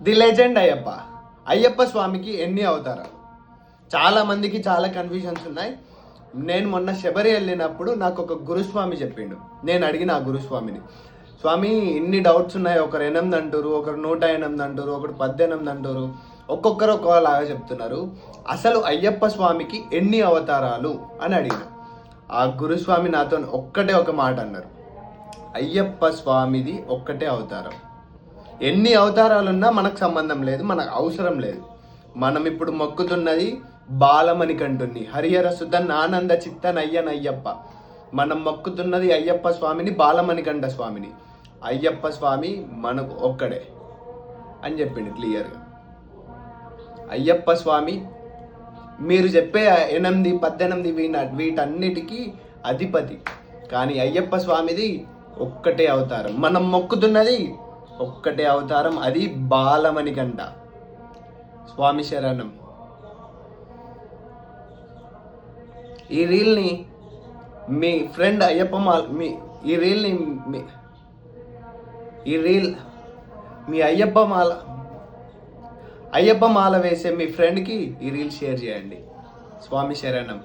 The legend Ayyappa. Ayyappa స్వామికి ఎన్ని అవతారాలు? చాలా మందికి చాలా కన్ఫ్యూజన్స్ ఉన్నాయి. నేను మొన్న శబరి వెళ్ళినప్పుడు నాకు ఒక గురుస్వామి చెప్పిండు. నేను అడిగిన ఆ గురుస్వామిని, స్వామి ఇన్ని డౌట్స్ ఉన్నాయి, ఒకరు 8 అంటారు, ఒకరు 108 అంటారు, ఒకరు 18 అంటారు, ఒక్కొక్కరు ఒక్కోలాగా చెప్తున్నారు. అసలు అయ్యప్ప స్వామికి ఎన్ని అవతారాలు అని అడిగిన. ఆ గురుస్వామి నాతో ఒక్కటే ఒక మాట అన్నారు, అయ్యప్ప స్వామిది ఒక్కటే అవతారం. ఎన్ని అవతారాలున్నా మనకు సంబంధం లేదు, మనకు అవసరం లేదు. మనం ఇప్పుడు మొక్కుతున్నది బాలమణికంఠుని, హరిహర సుధన్ ఆనంద చిత్తనయ్యనయ్యప్ప. మనం మొక్కుతున్నది అయ్యప్ప స్వామిని, బాలమణికంఠ స్వామిని. అయ్యప్ప స్వామి మనకు ఒక్కడే అని చెప్పిండు క్లియర్గా. అయ్యప్ప స్వామి మీరు చెప్పే 8, 18 వీటన్నిటికీ అధిపతి. కానీ అయ్యప్ప స్వామిది ఒక్కటే అవతారం. మనం మొక్కుతున్నది ఒక్కటే అవతారం, అది బాలమణికంఠ స్వామి శరణం. ఈ రీల్ని మీ ఫ్రెండ్ అయ్యప్ప మాల మీ అయ్యప్ప మాల వేసే మీ ఫ్రెండ్కి ఈ రీల్ షేర్ చేయండి. స్వామి శరణం.